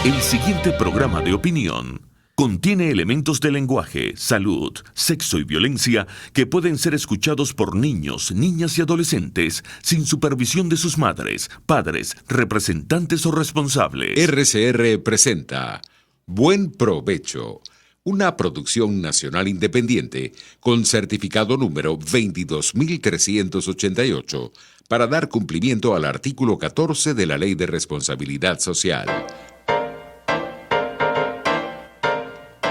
El siguiente programa de opinión contiene elementos de lenguaje, salud, sexo y violencia que pueden ser escuchados por niños, niñas y adolescentes sin supervisión de sus madres, padres, representantes o responsables. RCR presenta Buen Provecho, una producción nacional independiente con certificado número 22388 para dar cumplimiento al artículo 14 de la Ley de Responsabilidad Social.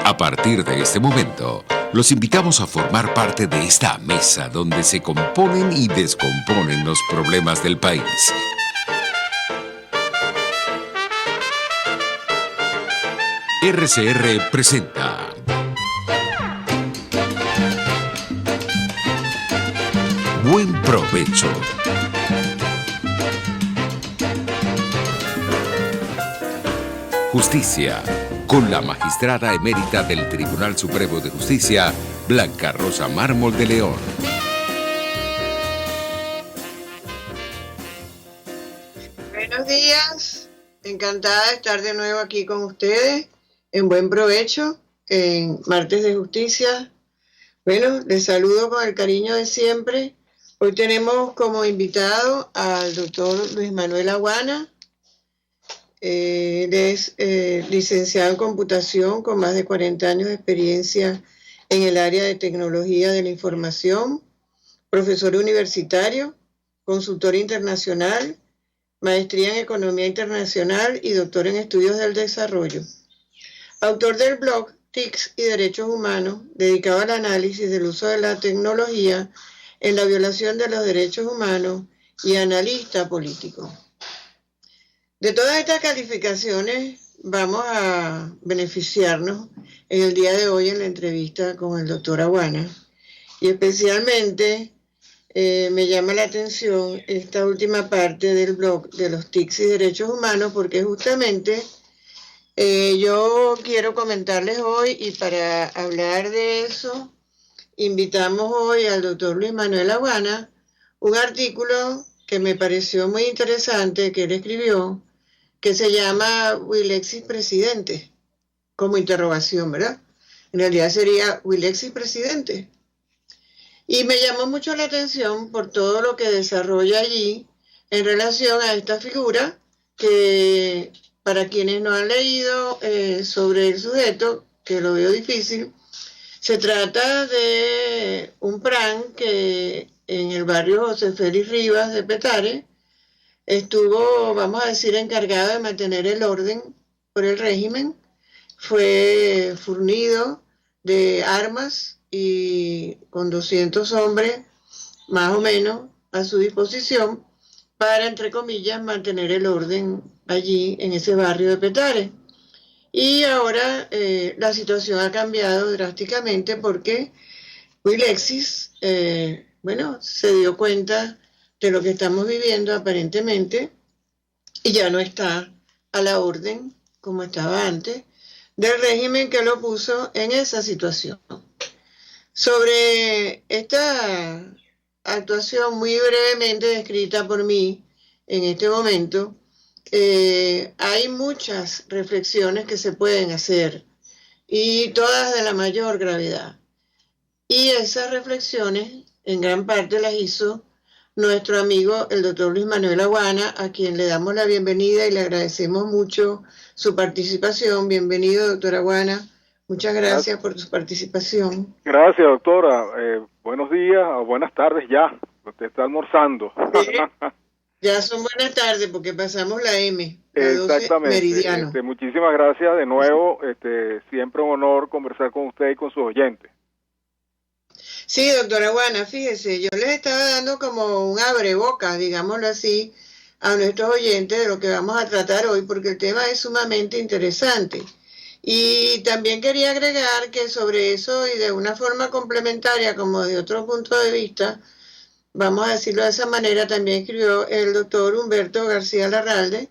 A partir de este momento, los invitamos a formar parte de esta mesa donde se componen y descomponen los problemas del país. RCR presenta Buen Provecho. Justicia, con la magistrada emérita del Tribunal Supremo de Justicia, Blanca Rosa Mármol de León. Buenos días, encantada de estar de nuevo aquí con ustedes en Buen Provecho, en Martes de Justicia. Bueno, les saludo con el cariño de siempre. Hoy tenemos como invitado al doctor Luis Manuel Aguana. Él es licenciado en computación con más de 40 años de experiencia en el área de tecnología de la información, profesor universitario, consultor internacional, maestría en economía internacional y doctor en estudios del desarrollo. Autor del blog TICs y Derechos Humanos, dedicado al análisis del uso de la tecnología en la violación de los derechos humanos y analista político. De todas estas calificaciones vamos a beneficiarnos en el día de hoy en la entrevista con el doctor Aguana, y especialmente me llama la atención esta última parte del blog de los TICs y Derechos Humanos, porque justamente yo quiero comentarles hoy, y para hablar de eso invitamos hoy al doctor Luis Manuel Aguana, un artículo que me pareció muy interesante que él escribió, que se llama Wilexis Presidente, como interrogación, ¿verdad? En realidad sería Wilexis Presidente. Y me llamó mucho la atención por todo lo que desarrolla allí en relación a esta figura que, para quienes no han leído sobre el sujeto, que lo veo difícil, se trata de un PRAN que en el barrio José Félix Rivas de Petare estuvo, vamos a decir, encargado de mantener el orden por el régimen. Fue fornido de armas y con 200 hombres, más o menos, a su disposición para, entre comillas, mantener el orden allí en ese barrio de Petare. Y ahora la situación ha cambiado drásticamente porque Wilexis, se dio cuenta de lo que estamos viviendo aparentemente, y ya no está a la orden como estaba antes del régimen que lo puso en esa situación. Sobre esta actuación muy brevemente descrita por mí en este momento, hay muchas reflexiones que se pueden hacer, y todas de la mayor gravedad. Y esas reflexiones en gran parte las hizo nuestro amigo el doctor Luis Manuel Aguana, a quien le damos la bienvenida y le agradecemos mucho su participación. Bienvenido, doctor Aguana. Muchas gracias por su participación. Gracias, doctora. Buenos días o buenas tardes ya. Usted está almorzando. Ya son buenas tardes porque pasamos la M, la 12 meridiano. Muchísimas gracias de nuevo. Siempre un honor conversar con usted y con sus oyentes. Sí, doctora Aguana, fíjese, yo les estaba dando como un abrebocas, digámoslo así, a nuestros oyentes de lo que vamos a tratar hoy, porque el tema es sumamente interesante. Y también quería agregar que sobre eso, y de una forma complementaria, como de otro punto de vista, vamos a decirlo de esa manera, también escribió el doctor Humberto García Larralde,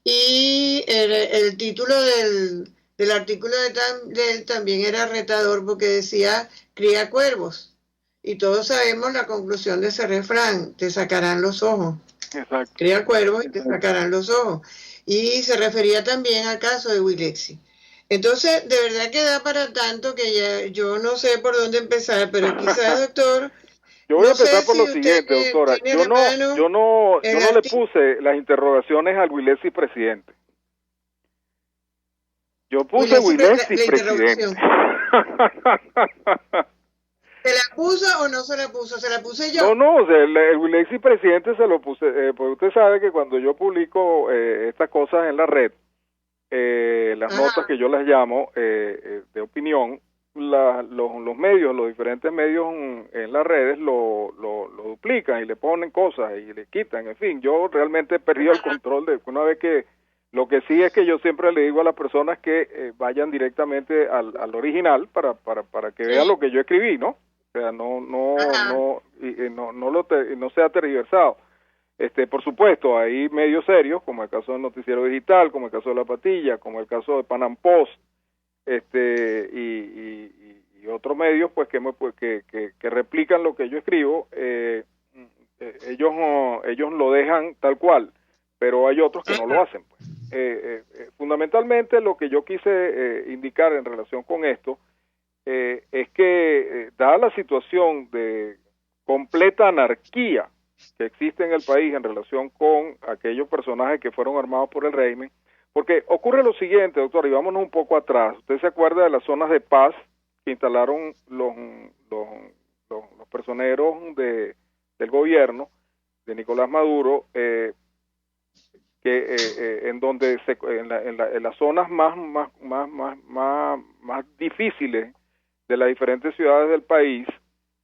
y el título del artículo de él también era retador porque decía cría cuervos, y todos sabemos la conclusión de ese refrán: te sacarán los ojos. Exacto. Cría cuervos y te sacarán los ojos. y se refería también al caso de Wilexi. Entonces, de verdad que da para tanto que ya yo no sé por dónde empezar, pero quizás, doctor, Yo voy a no sé empezar por si lo usted siguiente, doctora. tiene a la mano Yo no el le artículo. puse las interrogaciones al Wilexi presidente. Yo puse Wilexi La presidente. interrogación. ¿Se la puso o no se la puso? Se la puse yo. No, o sea, el Wilexi presidente se lo puse, porque usted sabe que cuando yo publico estas cosas en la red, las Ajá. notas que yo las llamo de opinión, los medios, los diferentes medios en las redes lo duplican y le ponen cosas y le quitan, en fin, yo realmente he perdido el control de una vez que, lo que sí es que yo siempre le digo a las personas que vayan directamente al original para que vean lo que yo escribí, ¿no? O sea, no sea tergiversado. Por supuesto, hay medios serios, como el caso del Noticiero Digital, como el caso de La Patilla, como el caso de Panam Post, y otros medios, pues que replican lo que yo escribo. Ellos lo dejan tal cual, pero hay otros que no lo hacen, pues. Fundamentalmente, lo que yo quise indicar en relación con esto es que, dada la situación de completa anarquía que existe en el país en relación con aquellos personajes que fueron armados por el régimen, porque ocurre lo siguiente, doctor, y vámonos un poco atrás. ¿Usted se acuerda de las zonas de paz que instalaron los personeros del gobierno de Nicolás Maduro, en donde en las zonas más difíciles de las diferentes ciudades del país,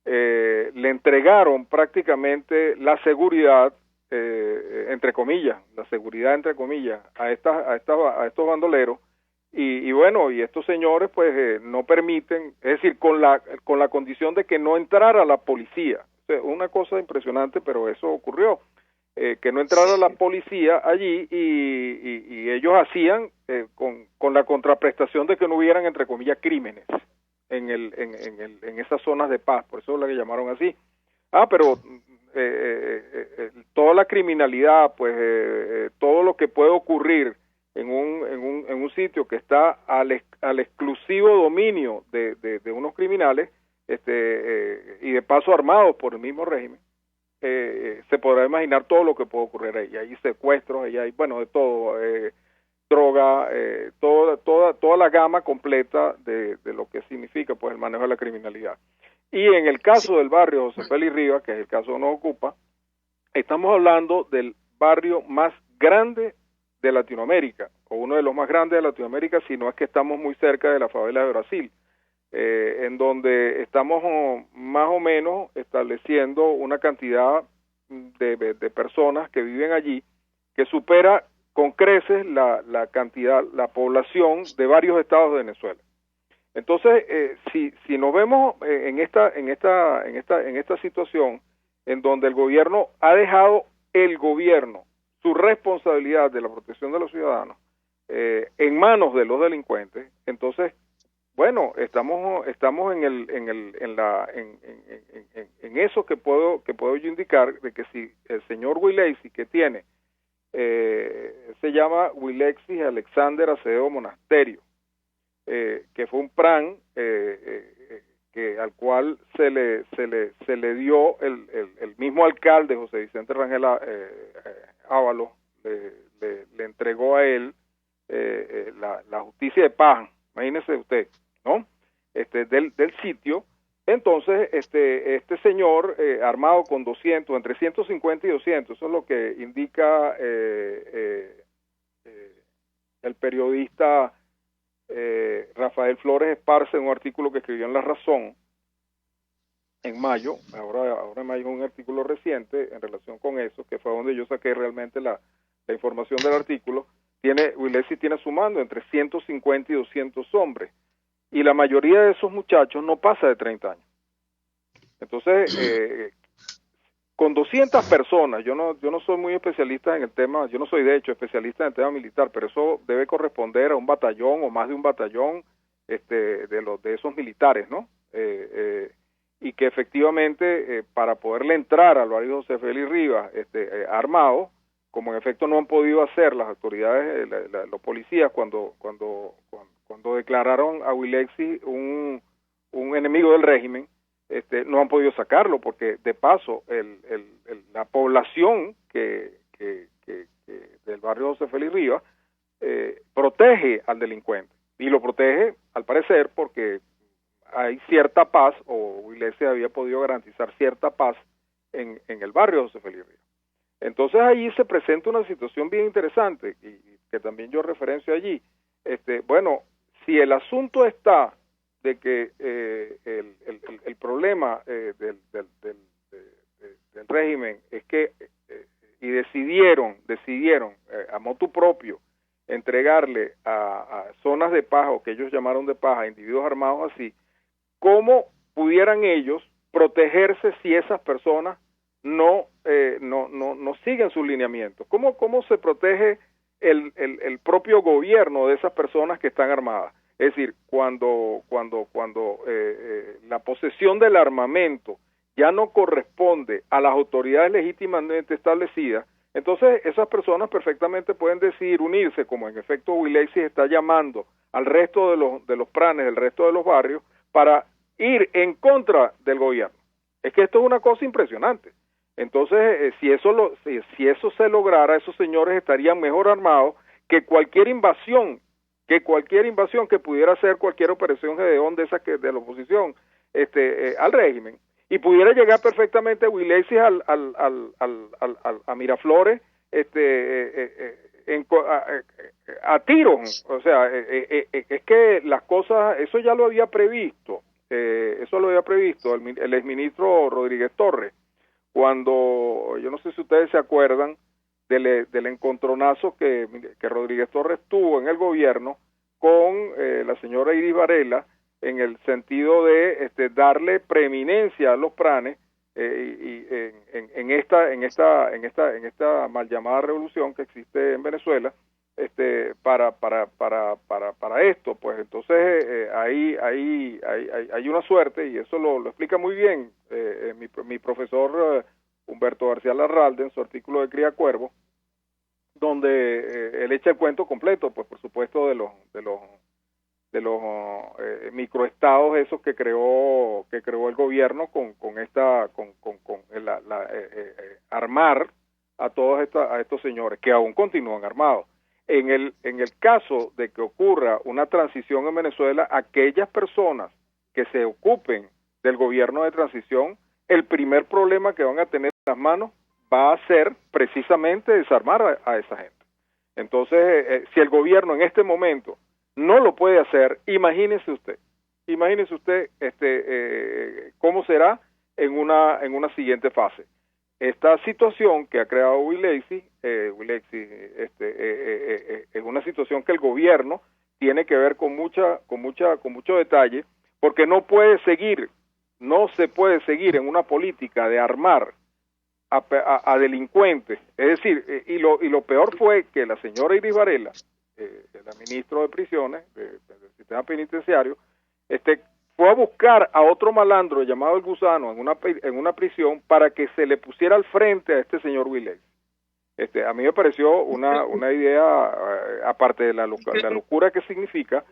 le entregaron prácticamente la seguridad, entre comillas, a estos bandoleros, y bueno, y estos señores pues no permiten, es decir, con la condición de que no entrara la policía. O sea, una cosa impresionante, pero eso ocurrió, que no entrara la policía allí, y ellos hacían con la contraprestación de que no hubieran, entre comillas, crímenes en esas zonas de paz, por eso la que llamaron así. Pero toda la criminalidad, pues todo lo que puede ocurrir en un sitio que está al exclusivo dominio de unos criminales, y de paso armados por el mismo régimen, se podrá imaginar todo lo que puede ocurrir ahí. Hay secuestros, ahí hay, bueno, de todo, droga, toda la gama completa de lo que significa pues el manejo de la criminalidad. Y en el caso del barrio José Félix Rivas, que es el caso que nos ocupa, estamos hablando del barrio más grande de Latinoamérica, o uno de los más grandes de Latinoamérica, si no es que estamos muy cerca de la favela de Brasil, en donde estamos más o menos estableciendo una cantidad de personas que viven allí, que supera con creces la cantidad, la población de varios estados de Venezuela. Entonces, si nos vemos en esta situación en donde el gobierno ha dejado su responsabilidad de la protección de los ciudadanos en manos de los delincuentes, entonces, bueno, estamos en eso que puedo yo indicar, de que si el señor Wilexi, que tiene se llama Wilexi Alexander Acevedo Monasterio, que fue un plan al cual se le dio el mismo alcalde José Vicente Rangel Ábalos, le entregó a él la justicia de paz, imagínese usted, ¿no? Del sitio. Entonces, este señor, armado con 200, entre 150 y 200, eso es lo que indica el periodista Rafael Flores Esparza en un artículo que escribió en La Razón en mayo. Ahora en mayo es un artículo reciente en relación con eso, que fue donde yo saqué realmente la información del artículo. Wilexi tiene sumando entre 150 y 200 hombres, y la mayoría de esos muchachos no pasa de 30 años. Entonces, con 200 personas, yo no soy muy especialista en el tema, yo no soy de hecho especialista en el tema militar, pero eso debe corresponder a un batallón o más de un batallón de esos militares, ¿no? Y que efectivamente para poderle entrar al barrio José Félix Rivas armado, como en efecto no han podido hacer las autoridades, los policías cuando declararon a Wilexi un enemigo del régimen, no han podido sacarlo, porque de paso la población que del barrio José Félix Rivas protege al delincuente, y lo protege al parecer porque hay cierta paz, o Wilexi había podido garantizar cierta paz en el barrio José Félix Rivas. Entonces allí se presenta una situación bien interesante y que también yo referencio allí. Bueno, si el asunto está de que el problema del régimen es que y decidieron a motu propio entregarle a zonas de paja, o que ellos llamaron de paja, a individuos armados así, ¿cómo pudieran ellos protegerse si esas personas no siguen sus lineamientos? ¿Cómo se protege el propio gobierno de esas personas que están armadas? Es decir, cuando la posesión del armamento ya no corresponde a las autoridades legítimamente establecidas, entonces esas personas perfectamente pueden decidir unirse, como en efecto Wilexi está llamando al resto de los pranes, del resto de los barrios, para ir en contra del gobierno. Es que esto es una cosa impresionante. Entonces, si eso se lograra, esos señores estarían mejor armados que cualquier invasión que pudiera hacer cualquier operación Gedeón de la oposición al régimen, y pudiera llegar perfectamente Wilexi a Miraflores a tiros. O sea, es que las cosas, eso ya lo había previsto, el exministro Rodríguez Torres, cuando, yo no sé si ustedes se acuerdan del encontronazo que Rodríguez Torres tuvo en el gobierno con la señora Iris Varela, en el sentido de darle preeminencia a los pranes en esta mal llamada revolución que existe en Venezuela, para esto. Pues entonces hay una suerte, y eso lo explica muy bien mi profesor Humberto García Larralde en su artículo de Cría Cuervo, donde él echa el cuento completo, pues por supuesto de los microestados esos que creó el gobierno con armar a todos estos señores que aún continúan armados. En el caso de que ocurra una transición en Venezuela, aquellas personas que se ocupen del gobierno de transición, el primer problema que van a tener en las manos va a ser precisamente desarmar a esa gente. Entonces, si el gobierno en este momento no lo puede hacer, imagínese usted cómo será en una siguiente fase. Esta situación que ha creado Wilexi es una situación que el gobierno tiene que ver con mucho detalle, porque no se puede seguir en una política de armar a delincuentes. Es decir, y lo peor fue que la señora Iris Varela, la ministra de Prisiones del sistema penitenciario, fue a buscar a otro malandro llamado el Gusano en una prisión para que se le pusiera al frente a este señor Wilexi. A mí me pareció una idea, aparte de la locura que significa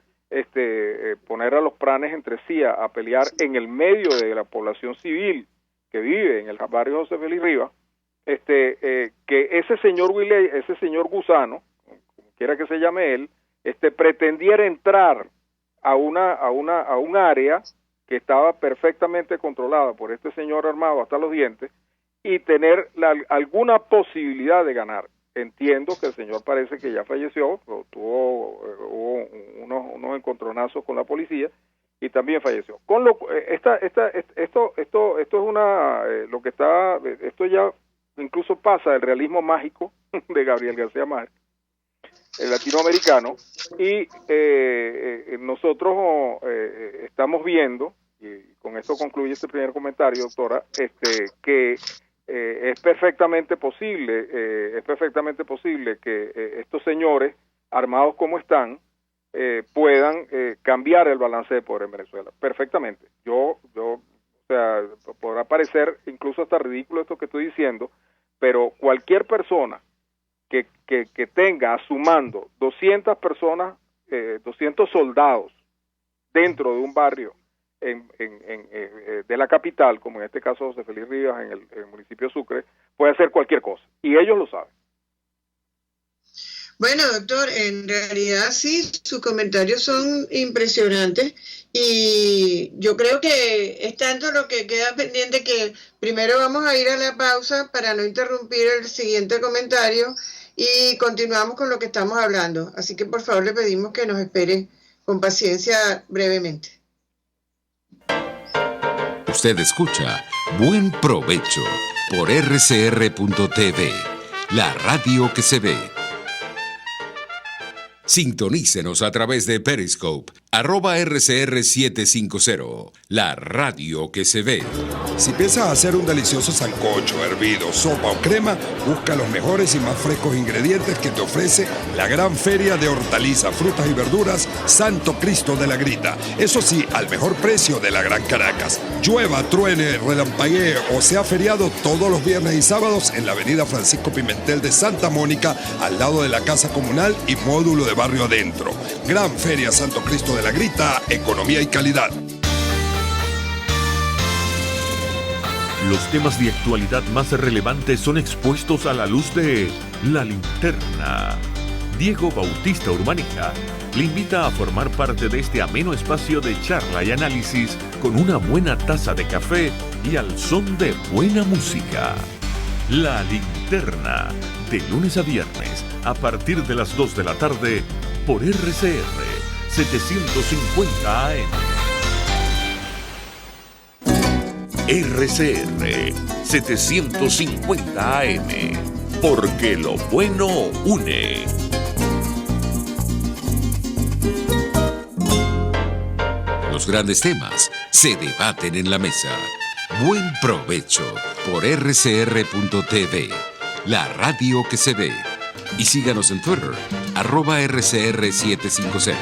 poner a los pranes entre sí a pelear en el medio de la población civil que vive en el barrio José Félix Rivas, que ese señor Gusano, como quiera que se llame él, pretendiera entrar a un área que estaba perfectamente controlada por este señor armado hasta los dientes y tener alguna posibilidad de ganar. Entiendo que el señor parece que ya falleció, pero hubo unos encontronazos con la policía y también falleció. Esto ya incluso pasa del realismo mágico de Gabriel García Márquez, el latinoamericano, y nosotros estamos viendo, y con esto concluye este primer comentario, doctora, que es perfectamente posible que estos señores, armados como están, puedan cambiar el balance de poder en Venezuela. Perfectamente. O sea, podrá parecer incluso hasta ridículo esto que estoy diciendo, pero cualquier persona que tenga a su mando 200 personas, 200 soldados dentro de un barrio de la capital, como en este caso José Félix Rivas en el municipio de Sucre, puede hacer cualquier cosa, y ellos lo saben. Bueno, doctor, en realidad sí, sus comentarios son impresionantes y yo creo que es tanto lo que queda pendiente que primero vamos a ir a la pausa para no interrumpir el siguiente comentario y continuamos con lo que estamos hablando. Así que por favor le pedimos que nos espere con paciencia brevemente. Usted escucha Buen Provecho por rcr.tv, la radio que se ve. Sintonícenos a través de Periscope, @RCR750, la radio que se ve. Si piensas hacer un delicioso sancocho, hervido, sopa o crema, busca los mejores y más frescos ingredientes que te ofrece la gran feria de hortalizas, frutas y verduras Santo Cristo de la Grita. Eso sí, al mejor precio de la Gran Caracas. Llueva, truene, relampaguee o sea feriado todos los viernes y sábados en la avenida Francisco Pimentel de Santa Mónica, al lado de la Casa Comunal y módulo de Barrio Adentro. Gran Feria Santo Cristo de la Grita, economía y calidad. Los temas de actualidad más relevantes son expuestos a la luz de La Linterna. Diego Bautista Urbaneja le invita a formar parte de este ameno espacio de charla y análisis con una buena taza de café y al son de buena música. La Linterna, de lunes a viernes, a partir de las 2 de la tarde, por RCR 750 AM. RCR 750 AM, porque lo bueno une. Los grandes temas se debaten en la mesa. Buen provecho por rcr.tv, la radio que se ve. Y síganos en Twitter, @RCR750.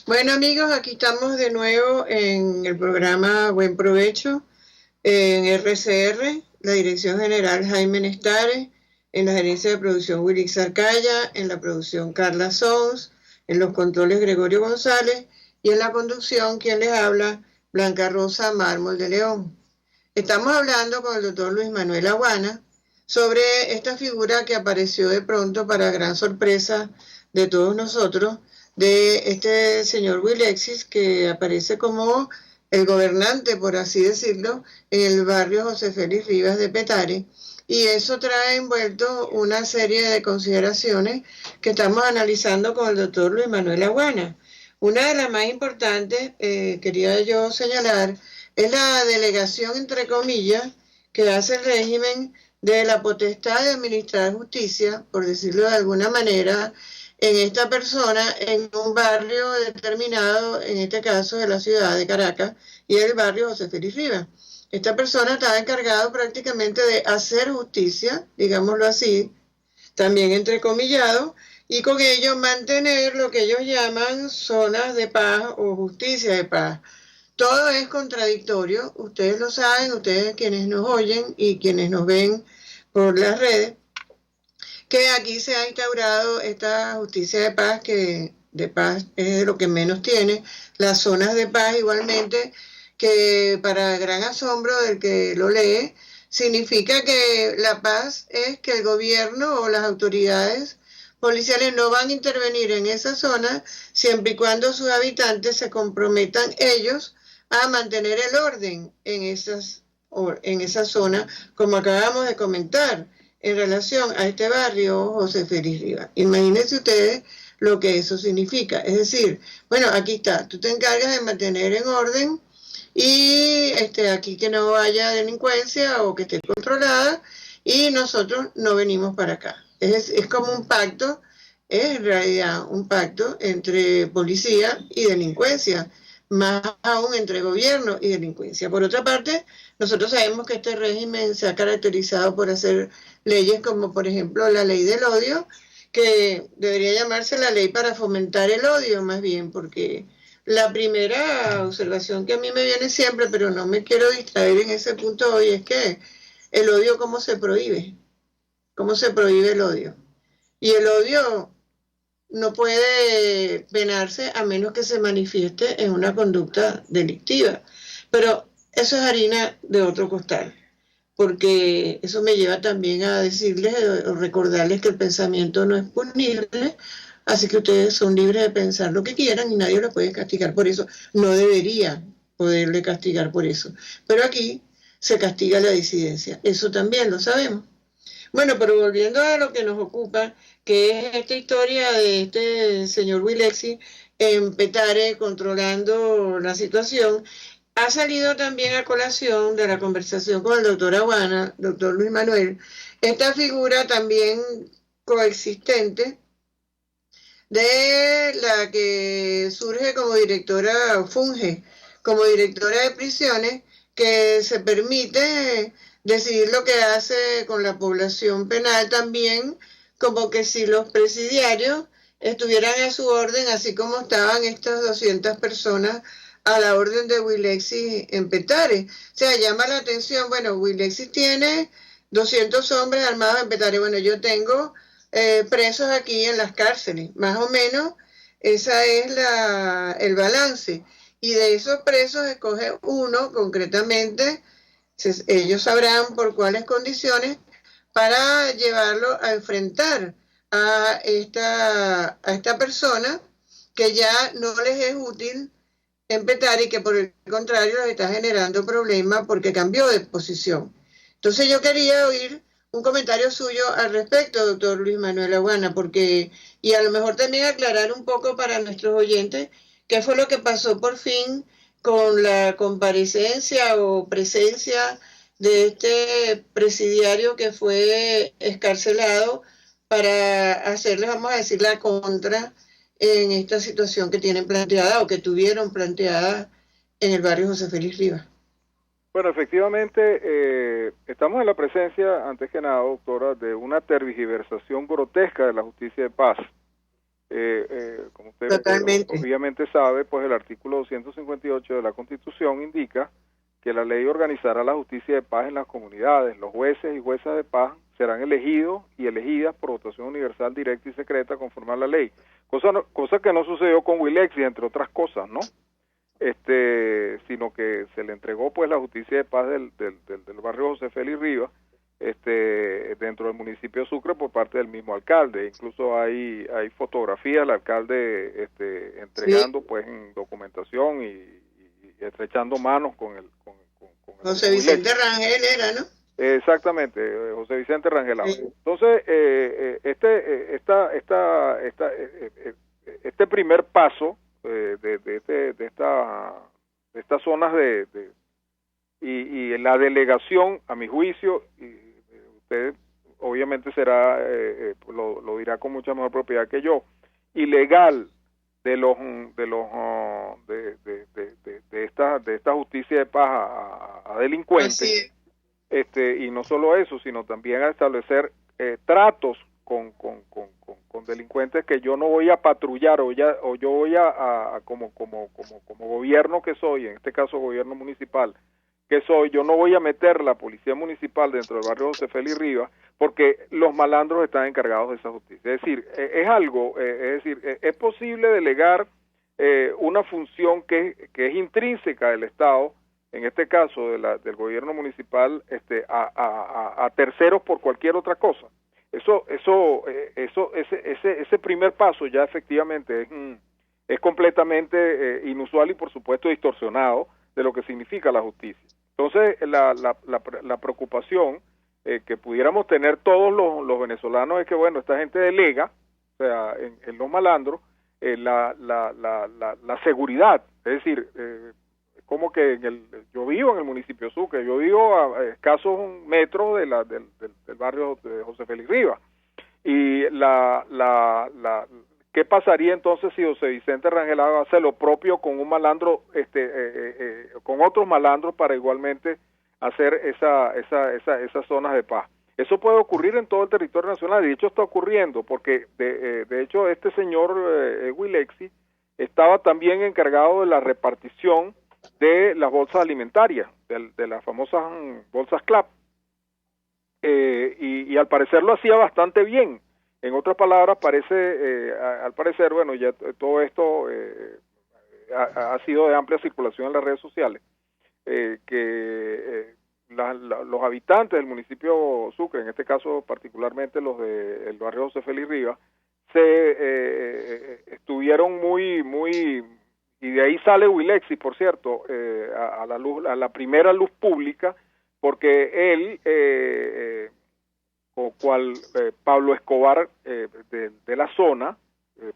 Bueno amigos, aquí estamos de nuevo en el programa Buen Provecho, en RCR, la Dirección General Jaime Nestares, en la Gerencia de Producción Willy Zarcaya, en la producción Carla Sons, en los controles Gregorio González y en la conducción, quien les habla, Blanca Rosa Mármol de León. Estamos hablando con el doctor Luis Manuel Aguana sobre esta figura que apareció de pronto para gran sorpresa de todos nosotros, de este señor Wilexis, que aparece como el gobernante, por así decirlo, en el barrio José Félix Rivas de Petare, y eso trae envuelto una serie de consideraciones que estamos analizando con el doctor Luis Manuel Aguana. Una de las más importantes, quería yo señalar, es la delegación, entre comillas, que hace el régimen de la potestad de administrar justicia, por decirlo de alguna manera, en esta persona, en un barrio determinado, en este caso de la ciudad de Caracas, y el barrio José Félix Rivas. Esta persona estaba encargado prácticamente de hacer justicia, digámoslo así, también entrecomillado, y con ello mantener lo que ellos llaman zonas de paz o justicia de paz. Todo es contradictorio, ustedes lo saben, ustedes quienes nos oyen y quienes nos ven por las redes, que aquí se ha instaurado esta justicia de paz, que de paz es de lo que menos tiene, las zonas de paz igualmente, que para gran asombro del que lo lee, significa que la paz es que el gobierno o las autoridades policiales no van a intervenir en esa zona siempre y cuando sus habitantes se comprometan ellos a mantener el orden en esa zona, como acabamos de comentar, en relación a este barrio José Félix Rivas. Imagínense ustedes lo que eso significa. Es decir, bueno, aquí está, tú te encargas de mantener en orden y aquí que no haya delincuencia o que esté controlada, y nosotros no venimos para acá. Es como un pacto, es en realidad un pacto entre policía y delincuencia, más aún entre gobierno y delincuencia. Por otra parte, nosotros sabemos que este régimen se ha caracterizado por hacer leyes como, por ejemplo, la ley del odio, que debería llamarse la ley para fomentar el odio, más bien, porque la primera observación que a mí me viene siempre, pero no me quiero distraer en ese punto hoy, es que el odio, ¿cómo se prohíbe? cómo se prohíbe el odio. Y el odio no puede penarse a menos que se manifieste en una conducta delictiva. Pero eso es harina de otro costal, porque eso me lleva también a decirles o recordarles que el pensamiento no es punible, así que ustedes son libres de pensar lo que quieran y nadie los puede castigar por eso. No debería poderle castigar por eso. Pero aquí se castiga la disidencia. Eso también lo sabemos. Bueno, pero volviendo a lo que nos ocupa, que es esta historia de este señor Wilexi en Petare controlando la situación, ha salido también a colación de la conversación con el doctor Aguana, doctor Luis Manuel, esta figura también coexistente de la que surge como directora, o funge como directora de prisiones, que se permite decidir lo que hace con la población penal también, como que si los presidiarios estuvieran a su orden, así como estaban estas 200 personas a la orden de Wilexi en Petare. O sea, llama la atención, bueno, Wilexi tiene 200 hombres armados en Petare, bueno, yo tengo presos aquí en las cárceles, más o menos, esa es el balance. Y de esos presos escoge uno concretamente, ellos sabrán por cuáles condiciones, para llevarlo a enfrentar a esta persona que ya no les es útil en Petare y que por el contrario les está generando problemas porque cambió de posición. Entonces yo quería oír un comentario suyo al respecto, doctor Luis Manuel Aguana, porque, y a lo mejor también aclarar un poco para nuestros oyentes qué fue lo que pasó por fin con la comparecencia o presencia de este presidiario que fue excarcelado para hacerles, vamos a decir, la contra en esta situación que tienen planteada o que tuvieron planteada en el barrio José Félix Rivas. Bueno, efectivamente, estamos en la presencia, antes que nada, doctora, de una tergiversación grotesca de la justicia de paz. Como usted obviamente sabe, pues el artículo 258 de la Constitución indica que la ley organizará la justicia de paz en las comunidades. Los jueces y juezas de paz serán elegidos y elegidas por votación universal, directa y secreta conforme a la ley. Cosa que no sucedió con Wilexi, entre otras cosas, ¿no? Sino que se le entregó pues la justicia de paz del barrio José Félix Rivas dentro del municipio de Sucre por parte del mismo alcalde. Incluso hay fotografías del alcalde entregando pues en documentación y estrechando manos con el José Vicente Rangel era, ¿no? Exactamente, José Vicente Rangel. Entonces, este primer paso de estas zonas y la delegación, a mi juicio, y usted obviamente lo dirá con mucha mejor propiedad que yo, ilegal de esta justicia de paz a delincuentes, y no solo eso, sino también a establecer tratos con delincuentes que yo no voy a patrullar o yo voy a como gobierno que soy, en este caso gobierno municipal que soy, yo no voy a meter la policía municipal dentro del barrio José Félix Rivas porque los malandros están encargados de esa justicia. Es decir, es posible delegar una función que es intrínseca del Estado, en este caso del gobierno municipal, a terceros por cualquier otra cosa. Ese primer paso ya efectivamente es completamente inusual y por supuesto distorsionado de lo que significa la justicia. Entonces la preocupación que pudiéramos tener todos los venezolanos es que bueno, esta gente delega, o sea, en los malandros, la seguridad, es decir, como que yo vivo en el municipio de Sucre, yo vivo a escasos metros del barrio de José Félix Rivas, y ¿qué pasaría entonces si José Vicente Rangel hace lo propio con un malandro, con otros malandros para igualmente hacer esas zonas de paz? Eso puede ocurrir en todo el territorio nacional, de hecho está ocurriendo, porque de hecho este señor Wilexi estaba también encargado de la repartición de las bolsas alimentarias, de las famosas bolsas CLAP. y al parecer lo hacía bastante bien. En otras palabras, al parecer, bueno, ya todo esto ha sido de amplia circulación en las redes sociales, los habitantes del municipio Sucre, en este caso particularmente los del barrio José Félix Rivas, estuvieron muy, y de ahí sale Wilexis, por cierto, a la primera luz pública, porque él, Pablo Escobar de la zona,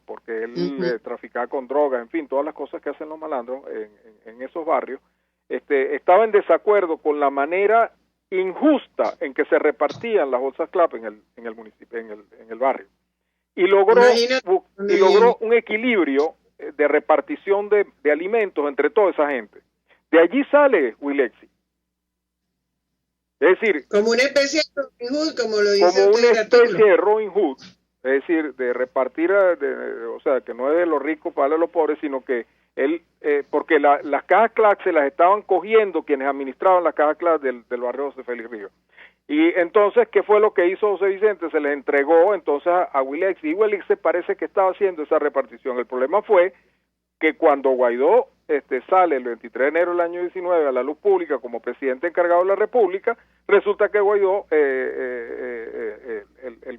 porque él traficaba con drogas, en fin, todas las cosas que hacen los malandros en esos barrios, estaba en desacuerdo con la manera injusta en que se repartían las bolsas CLAP en el municipio, en el barrio, y logró un equilibrio de repartición de alimentos entre toda esa gente. De allí sale Wilexis. Es decir, como una especie de Robin Hood, como lo dice como usted una especie de Robin Hood, es decir, de repartir, o sea, que no es de los ricos para los pobres, sino que él, porque las cajas CLAC se las estaban cogiendo quienes administraban las cajas CLAC del barrio José Félix Rivas. Y entonces, ¿qué fue lo que hizo José Vicente? Se les entregó entonces a Wilexis, y Wilexis parece que estaba haciendo esa repartición. El problema fue que cuando Guaidó sale el 23 de enero del año 19 a la luz pública como presidente encargado de la República, resulta que Guaidó, el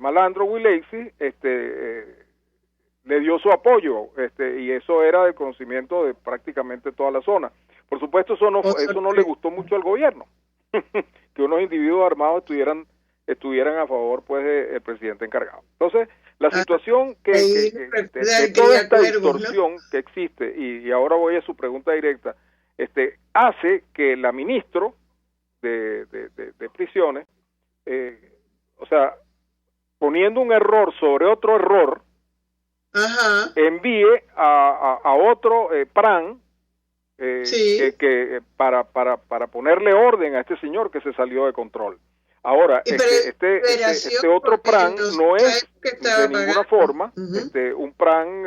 malandro Wilexis, le dio su apoyo, y eso era de conocimiento de prácticamente toda la zona. Por supuesto, eso no le gustó mucho al gobierno, que unos individuos armados estuvieran a favor, pues, del presidente encargado. Entonces, la situación de toda esta distorsión, ¿no?, que existe, y ahora voy a su pregunta directa, hace que la ministro de prisiones, o sea, poniendo un error sobre otro error, envíe a otro PRAN para ponerle orden a este señor que se salió de control. Ahora, este otro PRAN no es de ninguna forma un PRAN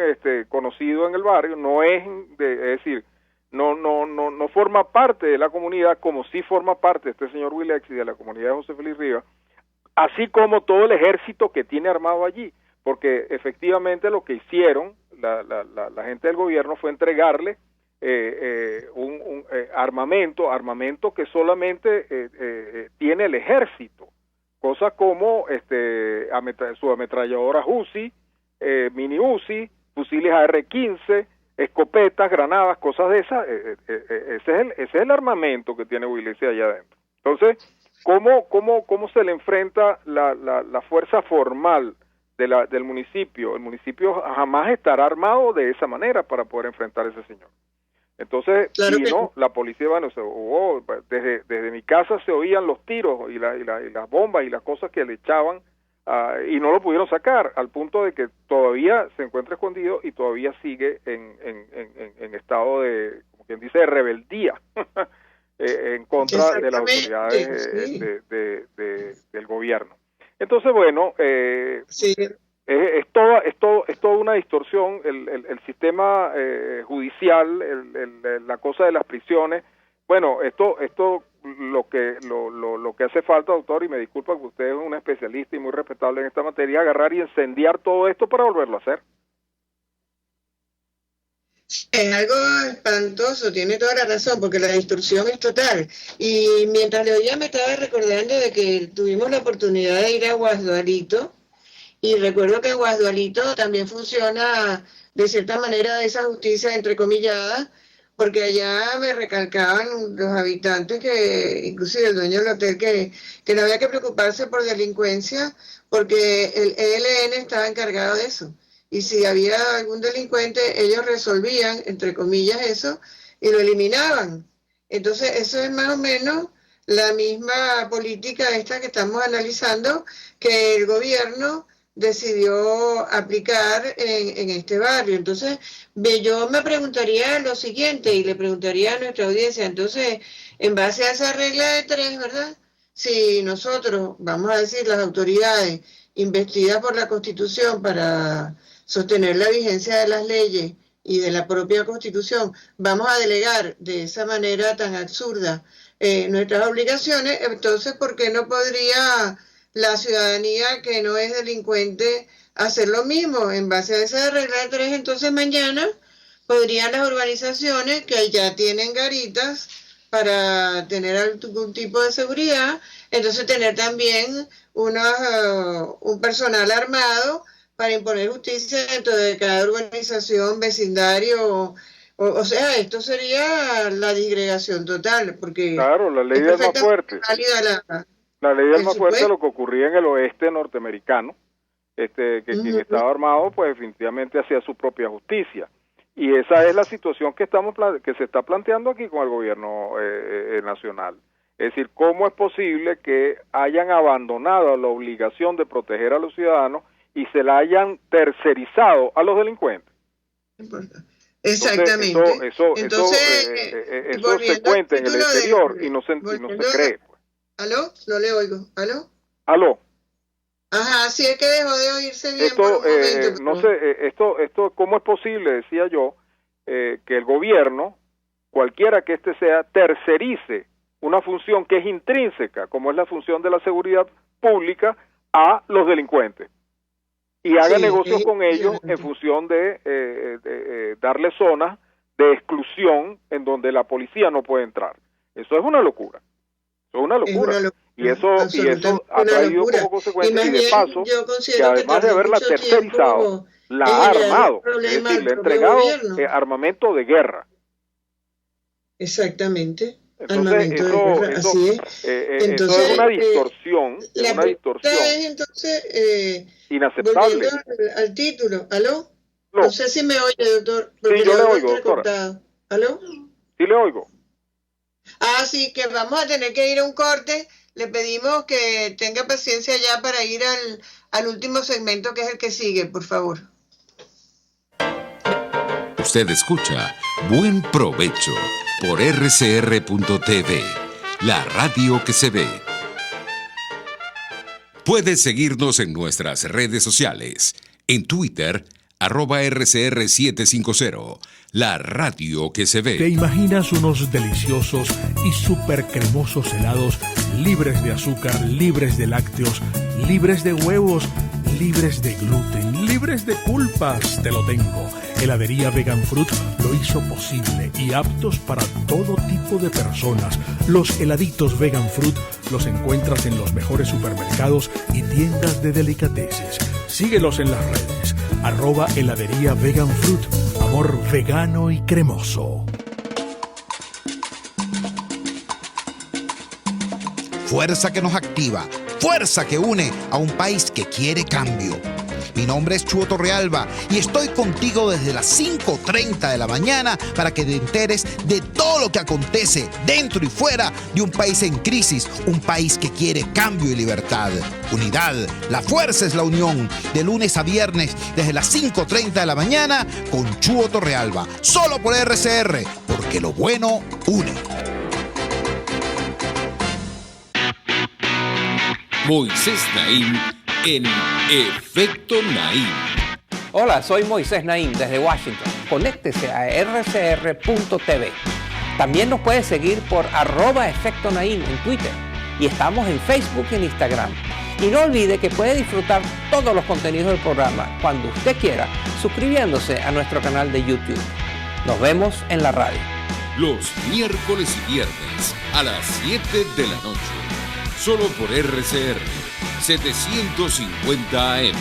conocido en el barrio, no es, es decir, no forma parte de la comunidad, como sí forma parte este señor Wilexis de la comunidad de José Félix Rivas, así como todo el ejército que tiene armado allí, porque efectivamente lo que hicieron la gente del gobierno fue entregarle un armamento que solamente tiene el ejército, cosas como su ametralladora Uzi, mini Uzi, fusiles AR-15, escopetas, granadas, cosas de esas. Ese es el armamento que tiene Wilexis allá adentro. Entonces, ¿cómo se le enfrenta la fuerza formal del municipio? El municipio jamás estará armado de esa manera para poder enfrentar a ese señor. Entonces, claro, la policía, bueno, desde mi casa se oían los tiros y las bombas y las cosas que le echaban, y no lo pudieron sacar, al punto de que todavía se encuentra escondido y todavía sigue en estado de, como quien dice, de rebeldía en contra de las autoridades del gobierno. Entonces, bueno, es toda una distorsión el sistema judicial, la cosa de las prisiones. Bueno, esto lo que hace falta, doctor, y me disculpa que usted es un especialista y muy respetable en esta materia, agarrar y incendiar todo esto para volverlo a hacer. Es algo espantoso, tiene toda la razón, porque la distorsión es total. Y mientras le oía me estaba recordando de que tuvimos la oportunidad de ir a Guasdualito, y recuerdo que en Guasdualito también funciona de cierta manera esa justicia entrecomillada, porque allá me recalcaban los habitantes, que inclusive el dueño del hotel, que no había que preocuparse por delincuencia, porque el ELN estaba encargado de eso. Y si había algún delincuente, ellos resolvían, entre comillas, eso, y lo eliminaban. Entonces, eso es más o menos la misma política esta que estamos analizando, que el gobierno decidió aplicar en este barrio. Entonces, yo me preguntaría lo siguiente, y le preguntaría a nuestra audiencia, entonces, en base a esa regla de 3, ¿verdad? Si nosotros, vamos a decir, las autoridades investidas por la Constitución para sostener la vigencia de las leyes y de la propia Constitución, vamos a delegar de esa manera tan absurda nuestras obligaciones, entonces, ¿por qué no podría la ciudadanía que no es delincuente hacer lo mismo. En base a esa regla de 3, entonces mañana podrían las urbanizaciones que ya tienen garitas para tener algún tipo de seguridad, entonces tener también un personal armado para imponer justicia dentro de cada urbanización, vecindario. O sea, esto sería la disgregación total, porque... Claro, la ley del más fuerte. La ley del más fuerte, lo que ocurría en el oeste norteamericano, que quien estaba armado, pues definitivamente hacía su propia justicia. Y esa es la situación que se está planteando aquí con el gobierno nacional. Es decir, ¿cómo es posible que hayan abandonado la obligación de proteger a los ciudadanos y se la hayan tercerizado a los delincuentes? Exactamente. Entonces, eso se cuenta en el exterior y no se cree. ¿Aló? No le oigo. ¿Aló? ¿Aló? Ajá, sí, es que dejó de oírse bien por un momento. No sé, esto, ¿cómo es posible, decía yo, que el gobierno, cualquiera que sea, tercerice una función que es intrínseca, como es la función de la seguridad pública, a los delincuentes? Y haga negocios con ellos en función de darle zonas de exclusión en donde la policía no puede entrar. Eso es una locura. Eso es una locura. Y eso ha traído como consecuencia, y de paso, que además de haberla tercerizado, la ha armado, es decir, le ha entregado armamento de guerra. Exactamente. Entonces, eso es una distorsión, inaceptable. Volviendo al título, ¿aló? No sé si me oye, doctor. Sí, yo le oigo, doctora. ¿Aló? Sí, le oigo. Sí, que vamos a tener que ir a un corte. Le pedimos que tenga paciencia ya para ir al último segmento, que es el que sigue, por favor. Usted escucha Buen Provecho por rcr.tv, la radio que se ve. Puedes seguirnos en nuestras redes sociales. En Twitter, @RCR750, la radio que se ve. ¿Te imaginas unos deliciosos y súper cremosos helados libres de azúcar, libres de lácteos, libres de huevos, libres de gluten, libres de culpas? Te lo tengo. Heladería Vegan Fruit lo hizo posible y aptos para todo tipo de personas. Los heladitos Vegan Fruit los encuentras en los mejores supermercados y tiendas de delicateces. Síguelos en las redes. @heladería Vegan Fruit. Amor vegano y cremoso. Fuerza que nos activa. Fuerza que une a un país que quiere cambio. Mi nombre es Chuo Torrealba y estoy contigo desde las 5:30 de la mañana para que te enteres de todo lo que acontece dentro y fuera de un país en crisis, un país que quiere cambio y libertad. Unidad, la fuerza es la unión, de lunes a viernes desde las 5:30 de la mañana con Chuo Torrealba, solo por RCR, porque lo bueno une. Moisés Naim en Efecto Naim. Hola, soy Moisés Naim desde Washington. Conéctese a rcr.tv. También nos puede seguir por @Efecto Naim en Twitter. Y estamos en Facebook y en Instagram. Y no olvide que puede disfrutar todos los contenidos del programa cuando usted quiera, suscribiéndose a nuestro canal de YouTube. Nos vemos en la radio. Los miércoles y viernes a las 7 de la noche. Solo por RCR 750 AM.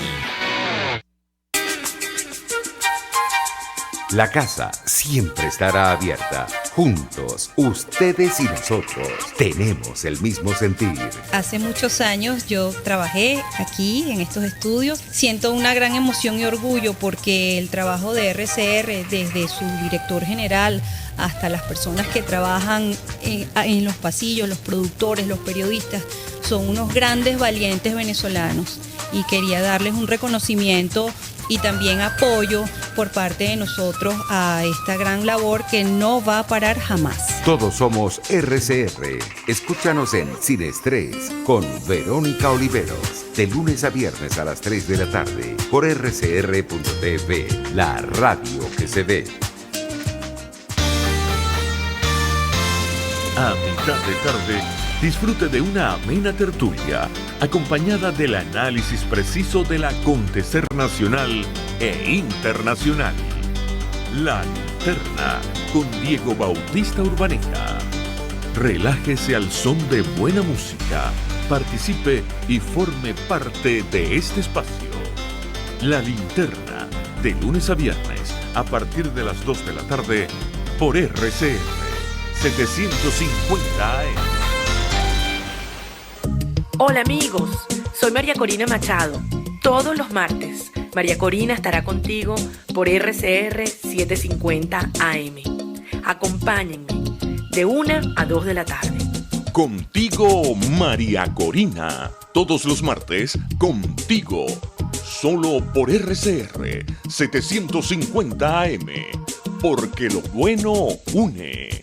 La casa siempre estará abierta. Juntos, ustedes y nosotros, tenemos el mismo sentir. Hace muchos años yo trabajé aquí en estos estudios. Siento una gran emoción y orgullo porque el trabajo de RCR, desde su director general hasta las personas que trabajan en los pasillos, los productores, los periodistas, son unos grandes valientes venezolanos y quería darles un reconocimiento y también apoyo por parte de nosotros a esta gran labor que no va a parar jamás. Todos somos RCR. Escúchanos en Sin Estrés con Verónica Oliveros, de lunes a viernes a las 3 de la tarde por rcr.tv, la radio que se ve. A mitad de tarde, Disfrute de una amena tertulia, acompañada del análisis preciso del acontecer nacional e internacional. La Linterna, con Diego Bautista Urbaneja. Relájese al son de buena música, participe y forme parte de este espacio. La Linterna, de lunes a viernes, a partir de las 2 de la tarde, por RCR 750 AM. Hola amigos, soy María Corina Machado. Todos los martes, María Corina estará contigo por RCR 750 AM. Acompáñenme de 1 a 2 de la tarde. Contigo, María Corina. Todos los martes, contigo. Solo por RCR 750 AM. Porque lo bueno une.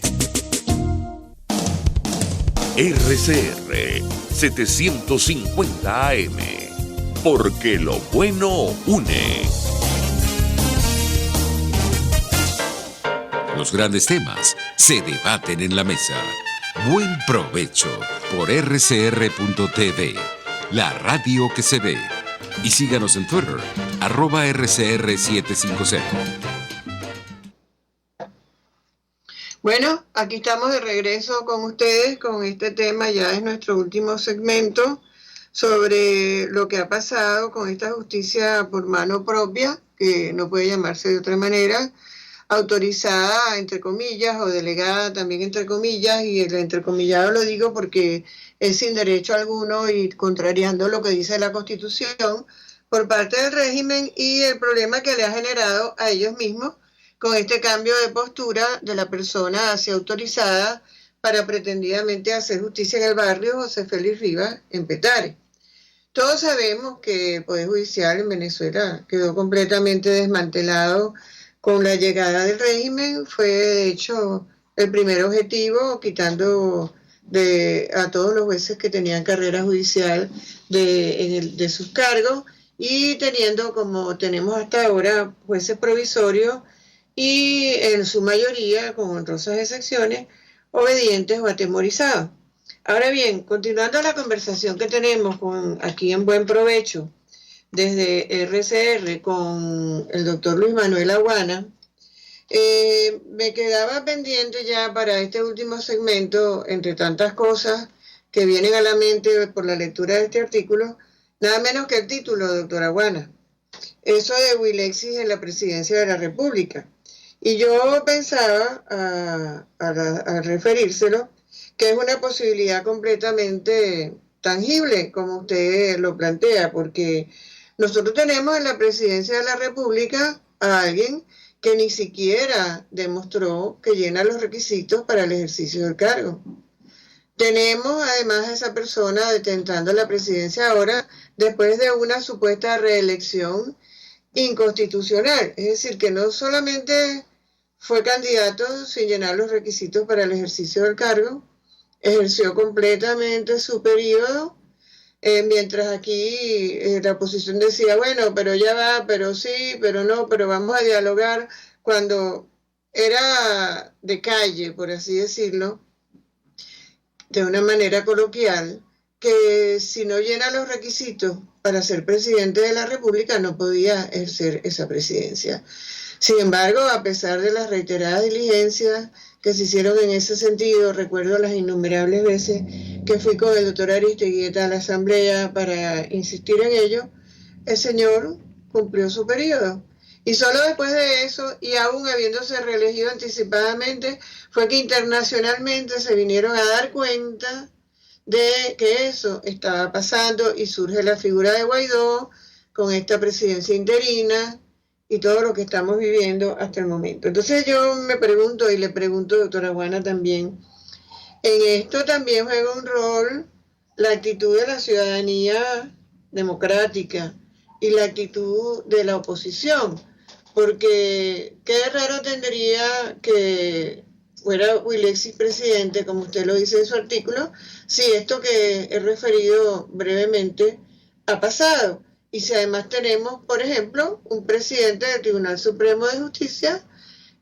RCR 750 AM. Porque lo bueno une. Los grandes temas se debaten en la mesa. Buen provecho por rcr.tv, la radio que se ve. Y síganos en Twitter, @rcr750. Bueno, aquí estamos de regreso con ustedes con este tema, ya es nuestro último segmento, sobre lo que ha pasado con esta justicia por mano propia, que no puede llamarse de otra manera, autorizada entre comillas o delegada también entre comillas, y el entrecomillado lo digo porque es sin derecho alguno y contrariando lo que dice la Constitución por parte del régimen, y el problema que le ha generado a ellos mismos con este cambio de postura de la persona hacia autorizada para pretendidamente hacer justicia en el barrio, José Félix Rivas en Petare. Todos sabemos que el Poder Judicial en Venezuela quedó completamente desmantelado con la llegada del régimen. Fue de hecho el primer objetivo, quitando a todos los jueces que tenían carrera judicial de sus cargos, y teniendo, como tenemos hasta ahora, jueces provisorios y en su mayoría, con honrosas excepciones, obedientes o atemorizados. Ahora bien, continuando la conversación que tenemos aquí en Buen Provecho, desde RCR con el doctor Luis Manuel Aguana, me quedaba pendiente ya para este último segmento, entre tantas cosas que vienen a la mente por la lectura de este artículo, nada menos que el título, doctor Aguana, eso de Wilexis en la presidencia de la República. Y yo pensaba, al referírselo, que es una posibilidad completamente tangible, como usted lo plantea, porque nosotros tenemos en la presidencia de la República a alguien que ni siquiera demostró que llena los requisitos para el ejercicio del cargo. Tenemos además a esa persona detentando la presidencia ahora después de una supuesta reelección inconstitucional, es decir, que no solamente fue candidato sin llenar los requisitos para el ejercicio del cargo, ejerció completamente su periodo, mientras aquí la oposición decía, bueno, pero ya va, pero sí, pero no, pero vamos a dialogar, cuando era de calle, por así decirlo, de una manera coloquial, que si no llena los requisitos para ser presidente de la República no podía ejercer esa presidencia. Sin embargo, a pesar de las reiteradas diligencias que se hicieron en ese sentido, recuerdo las innumerables veces que fui con el doctor Aristeguieta a la asamblea para insistir en ello, el señor cumplió su periodo. Y solo después de eso, y aún habiéndose reelegido anticipadamente, fue que internacionalmente se vinieron a dar cuenta de que eso estaba pasando, y surge la figura de Guaidó con esta presidencia interina y todo lo que estamos viviendo hasta el momento. Entonces yo me pregunto, y le pregunto, doctora Aguana, también, en esto también juega un rol la actitud de la ciudadanía democrática y la actitud de la oposición, porque qué raro tendría que fuera Wilexis presidente, como usted lo dice en su artículo, si esto que he referido brevemente ha pasado. Y si además tenemos, por ejemplo, un presidente del Tribunal Supremo de Justicia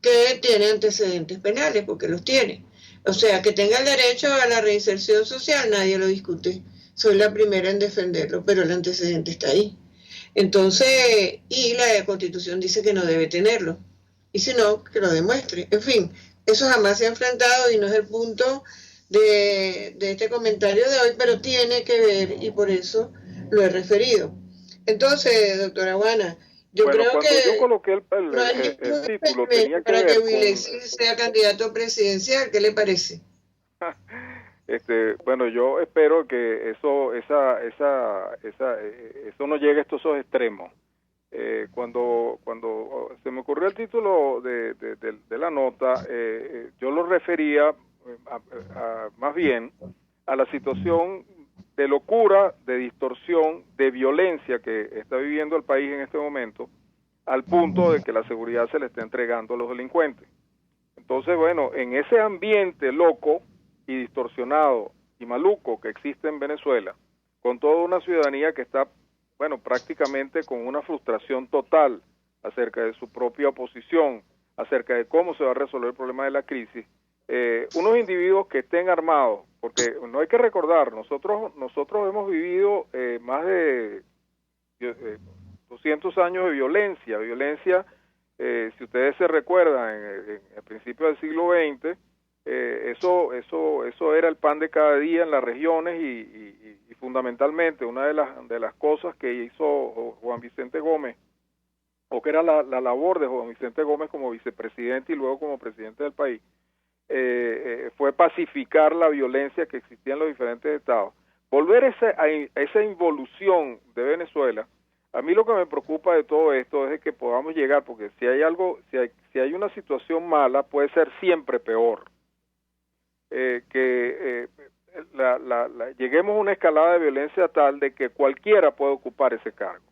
que tiene antecedentes penales, porque los tiene. O sea, que tenga el derecho a la reinserción social, nadie lo discute. Soy la primera en defenderlo, pero el antecedente está ahí. Entonces, y la Constitución dice que no debe tenerlo. Y si no, que lo demuestre. En fin, eso jamás se ha enfrentado y no es el punto de este comentario de hoy, pero tiene que ver y por eso lo he referido. Entonces, doctora Juana, yo creo que yo coloqué el título tenía que para ver que Wilexis sea candidato presidencial. ¿Qué le parece? Bueno, yo espero que eso no llegue a estos extremos. Cuando se me ocurrió el título de la nota, yo lo refería más bien a la situación de locura, de distorsión, de violencia que está viviendo el país en este momento, al punto de que la seguridad se le está entregando a los delincuentes. Entonces, bueno, en ese ambiente loco y distorsionado y maluco que existe en Venezuela, con toda una ciudadanía que está, bueno, prácticamente con una frustración total acerca de su propia posición, acerca de cómo se va a resolver el problema de la crisis, unos individuos que estén armados, porque no hay que recordar, nosotros hemos vivido más de 200 años de violencia, si ustedes se recuerdan, en el principio del siglo XX, eso era el pan de cada día en las regiones y fundamentalmente una de las cosas que hizo Juan Vicente Gómez, o que era la labor de Juan Vicente Gómez como vicepresidente y luego como presidente del país, fue pacificar la violencia que existía en los diferentes estados. Volver a esa involución de Venezuela, a mí lo que me preocupa de todo esto es de que podamos llegar, porque si hay una situación mala, puede ser siempre peor. Lleguemos a una escalada de violencia tal de que cualquiera puede ocupar ese cargo.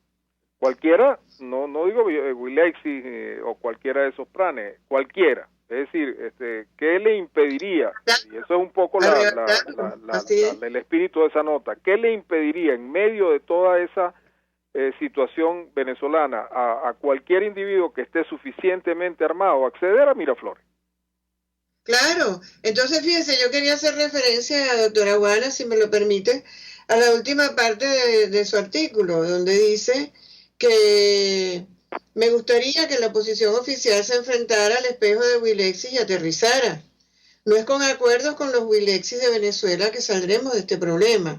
Cualquiera, no digo Wilexis o cualquiera de esos planes, cualquiera. Es decir, ¿qué le impediría? Y eso es un poco el espíritu de esa nota. ¿Qué le impediría en medio de toda esa situación venezolana a cualquier individuo que esté suficientemente armado acceder a Miraflores? Claro, entonces fíjense, yo quería hacer referencia a la doctora Juana, si me lo permite, a la última parte de su artículo, donde dice que me gustaría que la oposición oficial se enfrentara al espejo de Wilexis y aterrizara. No es con acuerdos con los Wilexis de Venezuela que saldremos de este problema.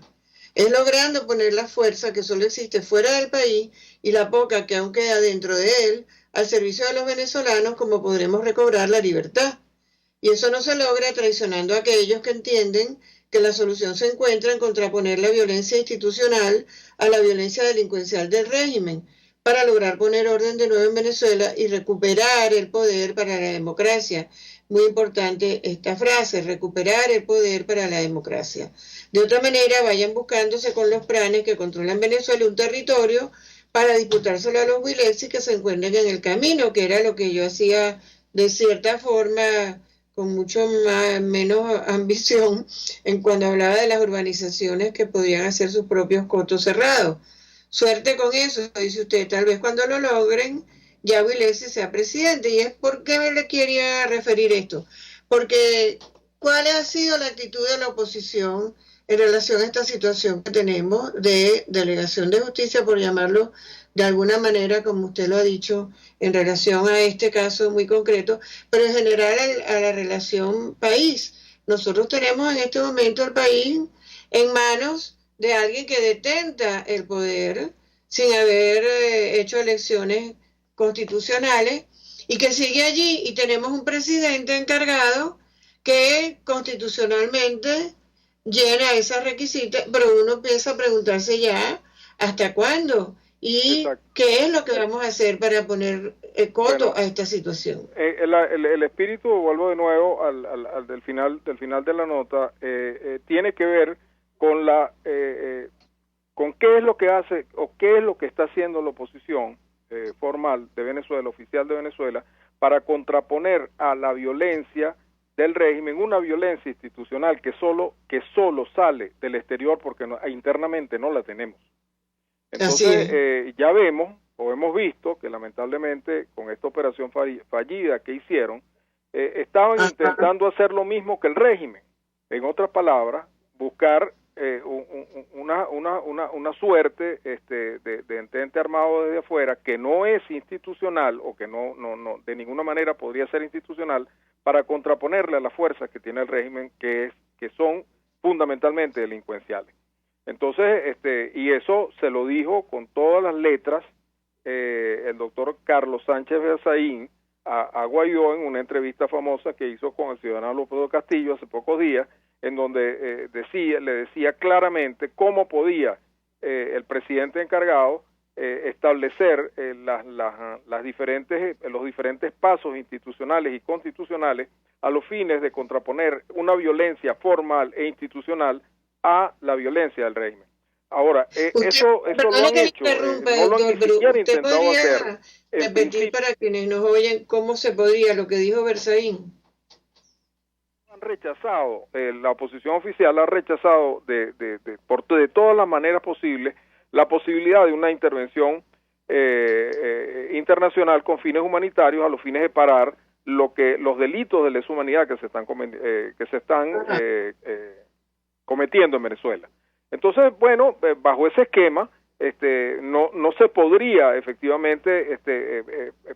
Es logrando poner la fuerza que solo existe fuera del país y la poca que aún queda dentro de él al servicio de los venezolanos como podremos recobrar la libertad. Y eso no se logra traicionando a aquellos que entienden que la solución se encuentra en contraponer la violencia institucional a la violencia delincuencial del régimen, para lograr poner orden de nuevo en Venezuela y recuperar el poder para la democracia. Muy importante esta frase, recuperar el poder para la democracia. De otra manera, vayan buscándose con los pranes que controlan Venezuela un territorio para disputárselo a los Wilexis que se encuentren en el camino, que era lo que yo hacía de cierta forma con mucho menos ambición en cuando hablaba de las urbanizaciones que podían hacer sus propios cotos cerrados. Suerte con eso, dice usted, tal vez cuando lo logren ya Wilexis sea presidente. ¿Y es por qué me le quería referir esto? Porque ¿cuál ha sido la actitud de la oposición en relación a esta situación que tenemos de delegación de justicia, por llamarlo de alguna manera, como usted lo ha dicho, en relación a este caso muy concreto, pero en general a la relación país? Nosotros tenemos en este momento el país en manos de alguien que detenta el poder sin haber hecho elecciones constitucionales y que sigue allí, y tenemos un presidente encargado que constitucionalmente llena esos requisitos, pero uno empieza a preguntarse ya ¿hasta cuándo? ¿Y exacto, qué es lo que vamos a hacer para poner coto a esta situación? El espíritu, vuelvo de nuevo al del final de la nota, tiene que ver con con qué es lo que hace o qué es lo que está haciendo la oposición formal de Venezuela, oficial de Venezuela, para contraponer a la violencia del régimen, una violencia institucional que solo sale del exterior porque internamente no la tenemos. Entonces ya vemos o hemos visto que lamentablemente con esta operación fallida que hicieron, estaban intentando hacer lo mismo que el régimen. En otras palabras, buscar una suerte de entente armado desde afuera que no es institucional o que no de ninguna manera podría ser institucional para contraponerle a las fuerzas que tiene el régimen que son fundamentalmente delincuenciales. Entonces, y eso se lo dijo con todas las letras el doctor Carlos Sánchez Berzaín a Guaidó en una entrevista famosa que hizo con el ciudadano Leopoldo Castillo hace pocos días, en donde le decía claramente cómo podía el presidente encargado establecer los diferentes pasos institucionales y constitucionales a los fines de contraponer una violencia formal e institucional a la violencia del régimen. Ahora, eso lo han hecho, no lo han ni siquiera intentado hacer. Repetir para quienes nos oyen cómo se podría, lo que dijo Berzaín. Han rechazado, la oposición oficial ha rechazado de todas las maneras posibles la posibilidad de una intervención internacional con fines humanitarios a los fines de parar los delitos de lesa humanidad que se están cometiendo en Venezuela. Entonces, bueno, bajo ese esquema, no se podría efectivamente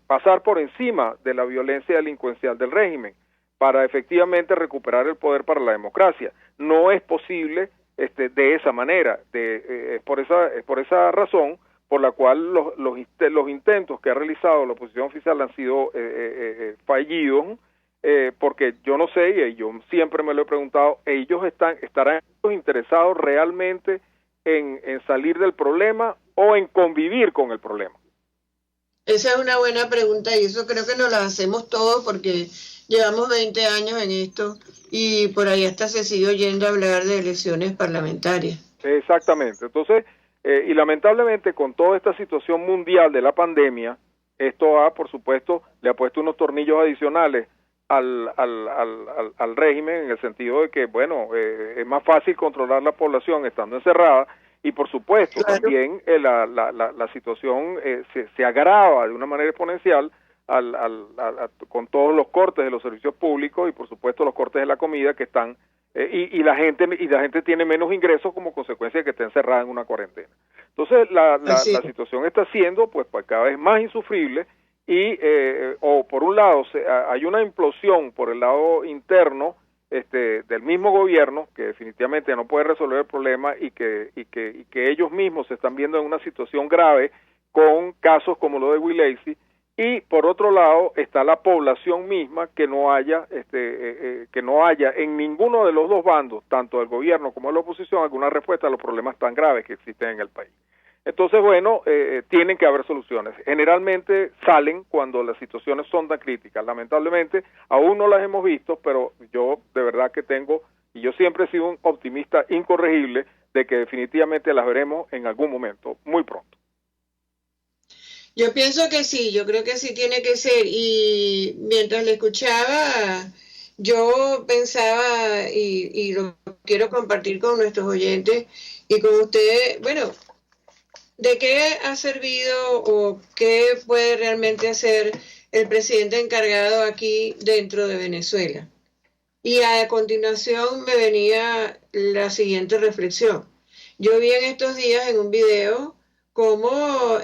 pasar por encima de la violencia delincuencial del régimen para efectivamente recuperar el poder para la democracia. No es posible de esa manera. Es por esa razón por la cual los intentos que ha realizado la oposición oficial han sido fallidos, porque yo no sé, y yo siempre me lo he preguntado, ellos estarán interesados realmente en salir del problema o en convivir con el problema. Esa es una buena pregunta y eso creo que nos la hacemos todos porque llevamos 20 años en esto y por ahí hasta se sigue oyendo hablar de elecciones parlamentarias. Exactamente. Entonces, y lamentablemente con toda esta situación mundial de la pandemia, esto por supuesto, le ha puesto unos tornillos adicionales al régimen, en el sentido de que, bueno, es más fácil controlar la población estando encerrada, y por supuesto también la situación se agrava de una manera exponencial con todos los cortes de los servicios públicos y por supuesto los cortes de la comida que están y la gente tiene menos ingresos como consecuencia de que esté encerrada en una cuarentena. Entonces la situación está siendo pues cada vez más insufrible y o por un lado hay una implosión por el lado interno del mismo gobierno que definitivamente no puede resolver el problema y que ellos mismos se están viendo en una situación grave con casos como lo de Willacy, y por otro lado está la población misma que no haya en ninguno de los dos bandos, tanto del gobierno como de la oposición, alguna respuesta a los problemas tan graves que existen en el país. Entonces, bueno, tienen que haber soluciones. Generalmente salen cuando las situaciones son tan críticas. Lamentablemente, aún no las hemos visto, pero yo de verdad que y yo siempre he sido un optimista incorregible de que definitivamente las veremos en algún momento, muy pronto. Yo pienso que sí, yo creo que sí tiene que ser. Y mientras le escuchaba, yo pensaba, y lo quiero compartir con nuestros oyentes y con ustedes, bueno, ¿de qué ha servido o qué puede realmente hacer el presidente encargado aquí dentro de Venezuela? Y a continuación me venía la siguiente reflexión. Yo vi en estos días en un video cómo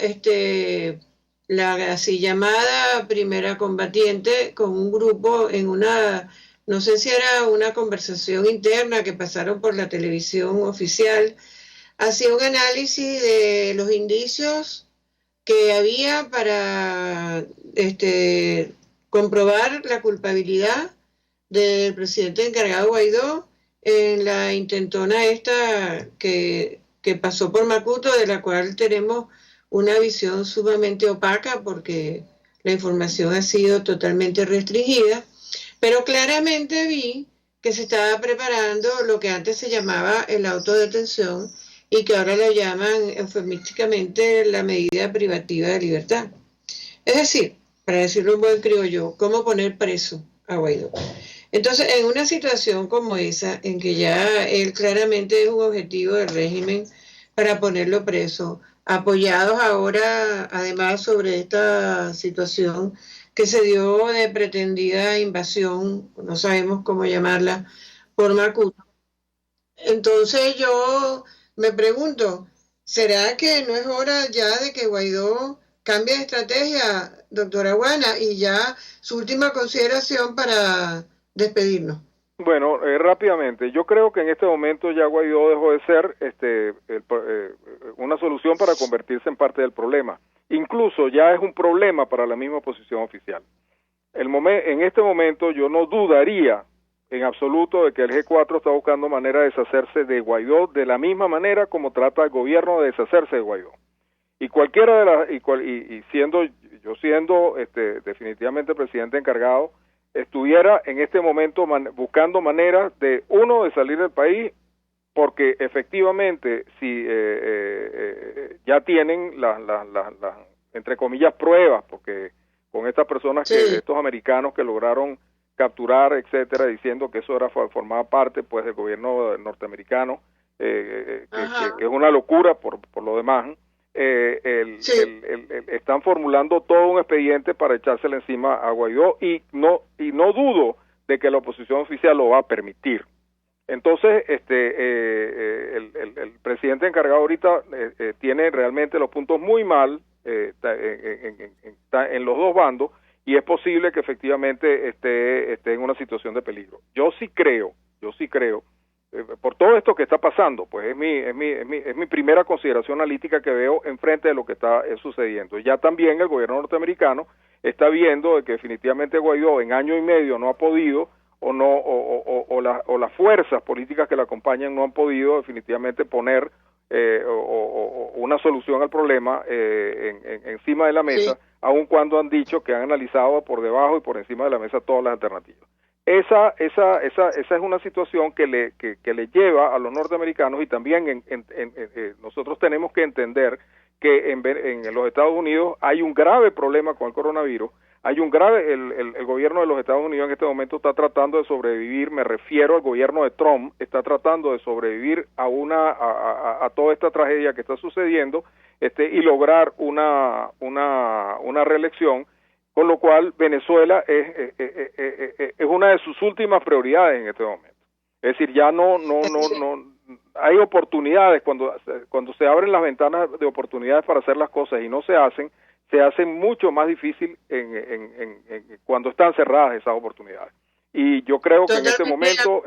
la así llamada primera combatiente con un grupo en una, no sé si era una conversación interna que pasaron por la televisión oficial, hacía un análisis de los indicios que había para comprobar la culpabilidad del presidente encargado Guaidó en la intentona esta que pasó por Macuto, de la cual tenemos una visión sumamente opaca porque la información ha sido totalmente restringida, pero claramente vi que se estaba preparando lo que antes se llamaba el autodetención y que ahora lo llaman eufemísticamente la medida privativa de libertad. Es decir, para decirlo en buen criollo, ¿cómo poner preso a Guaidó? Entonces, en una situación como esa, en que ya él claramente es un objetivo del régimen para ponerlo preso, apoyados ahora, además, sobre esta situación que se dio de pretendida invasión, no sabemos cómo llamarla, por Macuto. Entonces yo me pregunto, ¿será que no es hora ya de que Guaidó cambie de estrategia, doctora Guana, y ya su última consideración para despedirnos? Bueno, rápidamente, yo creo que en este momento ya Guaidó dejó de ser una solución para convertirse en parte del problema. Incluso ya es un problema para la misma oposición oficial. En este momento yo no dudaría en absoluto de que el G4 está buscando manera de deshacerse de Guaidó de la misma manera como trata el gobierno de deshacerse de Guaidó. Y cualquiera de las siendo definitivamente presidente encargado, estuviera en este momento buscando maneras de salir del país, porque efectivamente si ya tienen las entre comillas pruebas, porque con estas personas estos americanos que lograron capturar, etcétera, diciendo que eso formaba parte pues del gobierno norteamericano, que es una locura por lo demás. Están formulando todo un expediente para echársele encima a Guaidó y no dudo de que la oposición oficial lo va a permitir. Entonces, el presidente encargado ahorita tiene realmente los puntos muy mal en los dos bandos, y es posible que efectivamente esté en una situación de peligro. Yo sí creo, por todo esto que está pasando, pues es mi primera consideración analítica que veo enfrente de lo que está sucediendo. Ya también el gobierno norteamericano está viendo de que definitivamente Guaidó en año y medio no ha podido, o las fuerzas políticas que la acompañan no han podido definitivamente poner una solución al problema encima de la mesa, aun cuando han dicho que han analizado por debajo y por encima de la mesa todas las alternativas. Esa es una situación que le lleva a los norteamericanos, y también nosotros tenemos que entender que en los Estados Unidos hay un grave problema con el coronavirus. El gobierno de los Estados Unidos en este momento está tratando de sobrevivir, me refiero al gobierno de Trump, está tratando de sobrevivir a toda esta tragedia que está sucediendo, y lograr una reelección, con lo cual Venezuela es una de sus últimas prioridades en este momento. Es decir, ya no hay oportunidades, cuando se abren las ventanas de oportunidades para hacer las cosas y no se hacen mucho más difícil cuando están cerradas esas oportunidades. Y yo creo que en este momento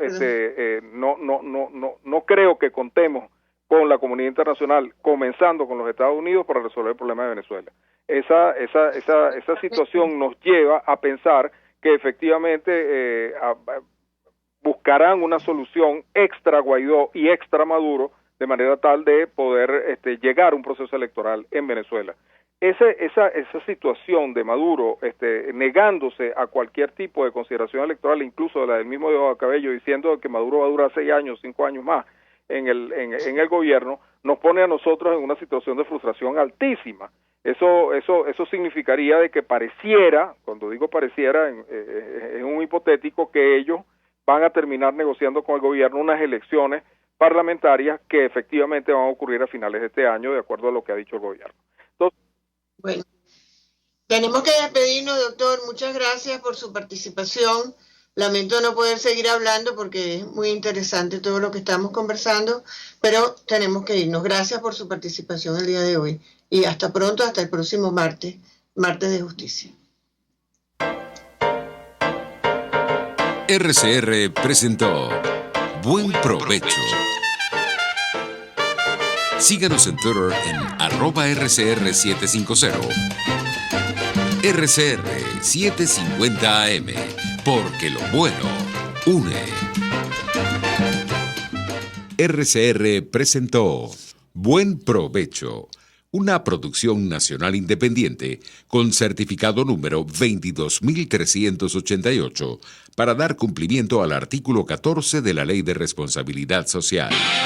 no creo que contemos con la comunidad internacional, comenzando con los Estados Unidos, para resolver el problema de Venezuela. Esa situación nos lleva a pensar que efectivamente buscarán una solución extra Guaidó y extra Maduro, de manera tal de poder llegar a un proceso electoral en Venezuela. Esa situación de Maduro negándose a cualquier tipo de consideración electoral, incluso la del mismo Diosdado Cabello, diciendo que Maduro va a durar 6 años, 5 años más en el gobierno, nos pone a nosotros en una situación de frustración altísima. Eso significaría de que pareciera, cuando digo pareciera, es un hipotético, que ellos van a terminar negociando con el gobierno unas elecciones parlamentarias que efectivamente van a ocurrir a finales de este año, de acuerdo a lo que ha dicho el gobierno. Entonces, bueno, tenemos que despedirnos, doctor. Muchas gracias por su participación. Lamento no poder seguir hablando porque es muy interesante todo lo que estamos conversando, pero tenemos que irnos. Gracias por su participación el día de hoy. Y hasta pronto, hasta el próximo martes de Justicia. RCR presentó Buen Provecho. Síganos en Twitter en @RCR750. RCR 750 AM, porque lo bueno une. RCR presentó Buen Provecho, una producción nacional independiente con certificado número 22388 para dar cumplimiento al artículo 14 de la Ley de Responsabilidad Social.